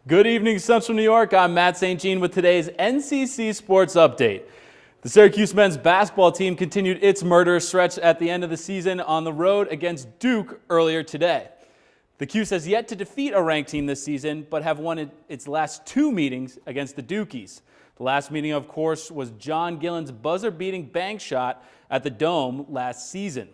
Good evening, Central New York. I'm Matt St. Jean with today's NCC Sports Update. The Syracuse men's basketball team continued its murderous stretch at the end of the season on the road against Duke earlier today. The Cuse has yet to defeat a ranked team this season, but have won its last two meetings against the Dukies. The last meeting, of course, was John Gillen's buzzer-beating bank shot at the Dome last season.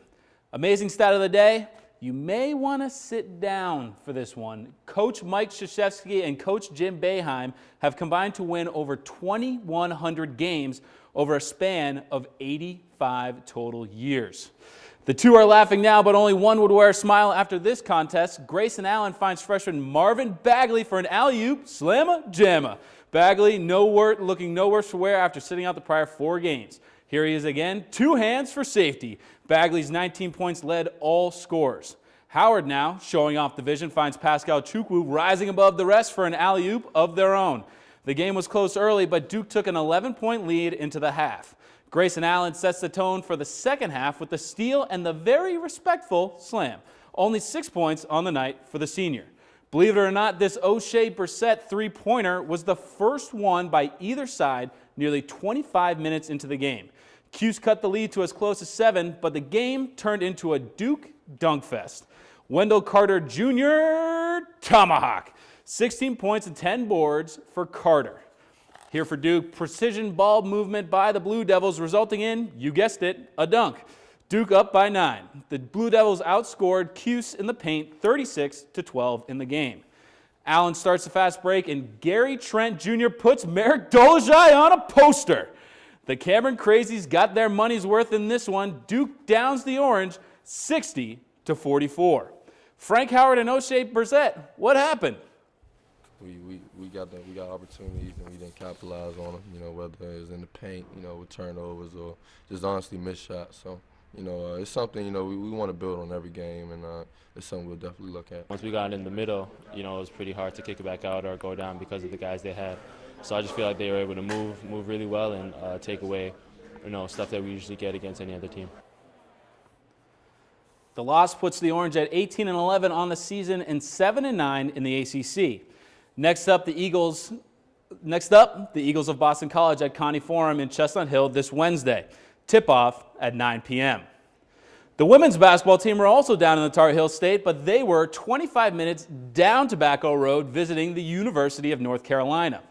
Amazing stat of the day. You may want to sit down for this one. Coach Mike Krzyzewski and Coach Jim Boeheim have combined to win over 2,100 games over a span of 85 total years. The two are laughing now, but only one would wear a smile after this contest. Grayson Allen finds freshman Marvin Bagley for an alley-oop slamma-jamma. Bagley looking no worse for wear after sitting out the prior 4 games. Here he is again, 2 hands for safety. Bagley's 19 points led all scorers. Howard now, showing off the vision, finds Pascal Chukwu rising above the rest for an alley-oop of their own. The game was close early, but Duke took an 11-point lead into the half. Grayson Allen sets the tone for the second half with the steal and the very respectful slam. Only 6 points on the night for the senior. Believe it or not, this O'Shea Brissett three-pointer was the first one by either side nearly 25 minutes into the game. Cuse cut the lead to as close as 7, but the game turned into a Duke dunk fest. Wendell Carter Jr. tomahawk. 16 points and 10 boards for Carter. Here for Duke, precision ball movement by the Blue Devils resulting in, you guessed it, a dunk. Duke up by 9. The Blue Devils outscored Cuse in the paint 36-12 in the game. Allen starts the fast break, and Gary Trent Jr. puts Merrick Dolezaj on a poster. The Cameron Crazies got their money's worth in this one. Duke downs the Orange 60-44. Frank Howard and O'Shea Brissett, what happened? We got opportunities and we didn't capitalize on them. You know, whether it was in the paint, with turnovers or just honestly missed shots. So, it's something we want to build on every game, and it's something we'll definitely look at. Once we got in the middle, it was pretty hard to kick it back out or go down because of the guys they had. So I just feel like they were able to move really well and take away, stuff that we usually get against any other team. The loss puts the Orange at 18-11 on the season and 7-9 in the ACC. Next up, the Eagles of Boston College at Connie Forum in Chestnut Hill this Wednesday. Tip-off at 9 p.m. The women's basketball team were also down in the Tar Heel State, but they were 25 minutes down Tobacco Road visiting the University of North Carolina.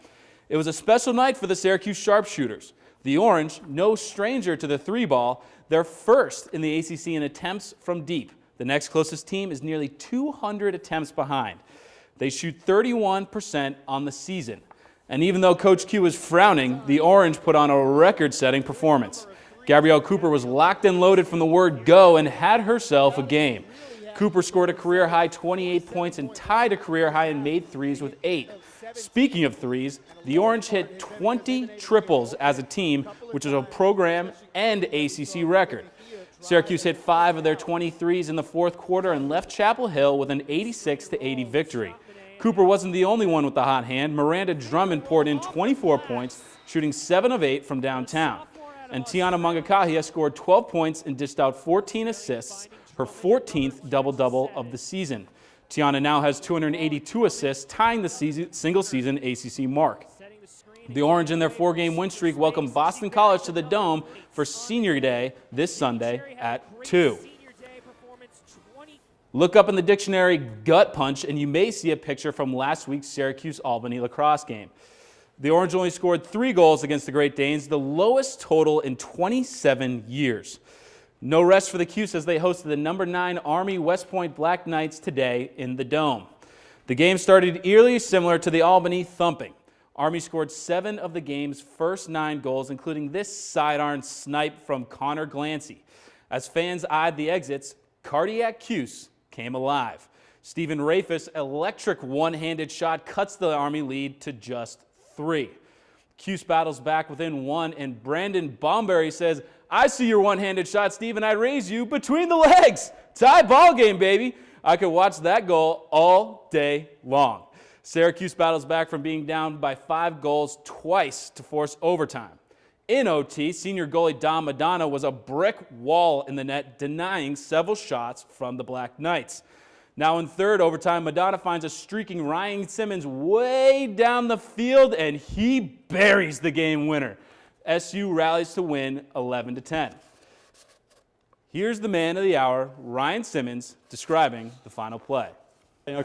It was a special night for the Syracuse sharpshooters. The Orange, no stranger to the 3-ball, they're first in the ACC in attempts from deep. The next closest team is nearly 200 attempts behind. They shoot 31% on the season. And even though Coach Q was frowning, the Orange put on a record-setting performance. Gabrielle Cooper was locked and loaded from the word go and had herself a game. Cooper scored a career-high 28 points and tied a career-high and made threes with 8. Speaking of threes, the Orange hit 20 triples as a team, which is a program and ACC record. Syracuse hit 5 of their 23s in the fourth quarter and left Chapel Hill with an 86-80 victory. Cooper wasn't the only one with the hot hand. Miranda Drummond poured in 24 points, shooting 7 of 8 from downtown. And Tiana Mangakahia scored 12 points and dished out 14 assists, her 14th double-double of the season. Tiana now has 282 assists, tying the single-season ACC mark. The Orange in their 4-game win streak welcome Boston College to the Dome for Senior Day this Sunday at 2. Look up in the dictionary gut punch and you may see a picture from last week's Syracuse-Albany lacrosse game. The Orange only scored 3 goals against the Great Danes, the lowest total in 27 years. No rest for the Cuse as they hosted the number 9 Army West Point Black Knights today in the Dome. The game started eerily similar to the Albany thumping. Army scored 7 of the game's first 9 goals, including this sidearm snipe from Connor Glancy. As fans eyed the exits, Cardiac Cuse came alive. Stephen Rafis' electric one-handed shot cuts the Army lead to just 3. Cuse battles back within 1, and Brandon Bomberry says, "I see your one-handed shot, Stephen. I raise you between the legs." Tie ball game, baby. I could watch that goal all day long. Syracuse battles back from being down by 5 goals twice to force overtime. In OT, senior goalie Dom Madonna was a brick wall in the net, denying several shots from the Black Knights. Now in third overtime, Madonna finds a streaking Ryan Simmons way down the field, and he buries the game winner. SU rallies to win 11-10. Here's the man of the hour, Ryan Simmons, describing the final play.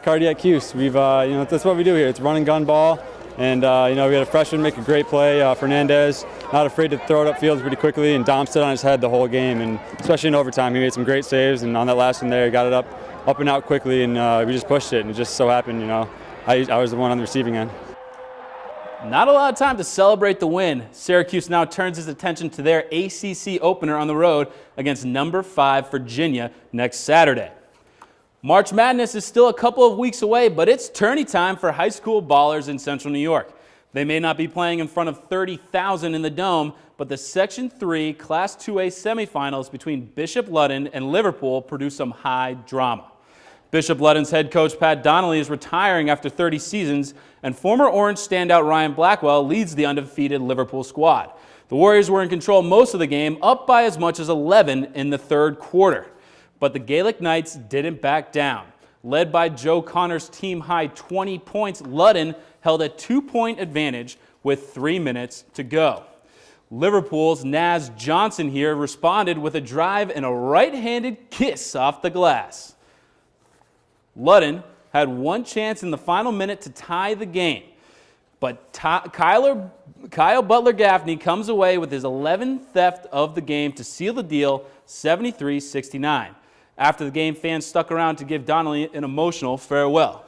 Cardiac use. We've, that's what we do here. It's run and gun ball, and we had a freshman make a great play. Fernandez, not afraid to throw it upfield pretty quickly, and Dom stood on his head the whole game, and especially in overtime, he made some great saves. And on that last one there, he got it up and out quickly, and we just pushed it. And it just so happened, I was the one on the receiving end. Not a lot of time to celebrate the win. Syracuse now turns its attention to their ACC opener on the road against number 5 Virginia next Saturday. March Madness is still a couple of weeks away, but it's tourney time for high school ballers in Central New York. They may not be playing in front of 30,000 in the Dome, but the Section 3 Class 2A semifinals between Bishop Ludden and Liverpool produce some high drama. Bishop Ludden's head coach Pat Donnelly is retiring after 30 seasons, and former Orange standout Ryan Blackwell leads the undefeated Liverpool squad. The Warriors were in control most of the game, up by as much as 11 in the third quarter. But the Gaelic Knights didn't back down. Led by Joe Connor's team-high 20 points, Ludden held a 2-point advantage with 3 minutes to go. Liverpool's Naz Johnson here responded with a drive and a right-handed kiss off the glass. Ludden had one chance in the final minute to tie the game, but Kyle Butler-Gaffney comes away with his 11th theft of the game to seal the deal 73-69. After the game, fans stuck around to give Donnelly an emotional farewell.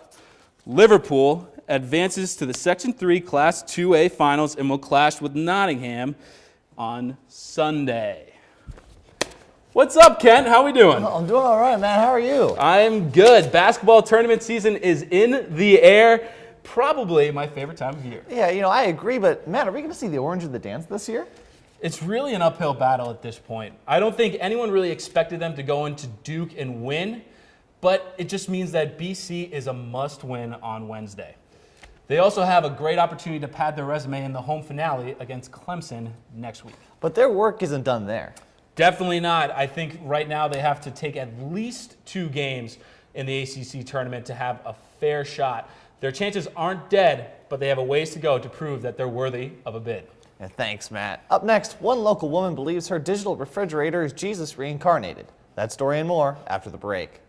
Liverpool advances to the Section 3 Class 2A finals and will clash with Nottingham on Sunday. What's up, Kent? How we doing? Well, I'm doing all right, man. How are you? I'm good. Basketball tournament season is in the air. Probably my favorite time of year. Yeah, I agree, but Matt, are we going to see the Orange of the Dance this year? It's really an uphill battle at this point. I don't think anyone really expected them to go into Duke and win, but it just means that BC is a must-win on Wednesday. They also have a great opportunity to pad their resume in the home finale against Clemson next week. But their work isn't done there. Definitely not. I think right now they have to take at least 2 games in the ACC tournament to have a fair shot. Their chances aren't dead, but they have a ways to go to prove that they're worthy of a bid. Yeah, thanks, Matt. Up next, one local woman believes her digital refrigerator is Jesus reincarnated. That story and more after the break.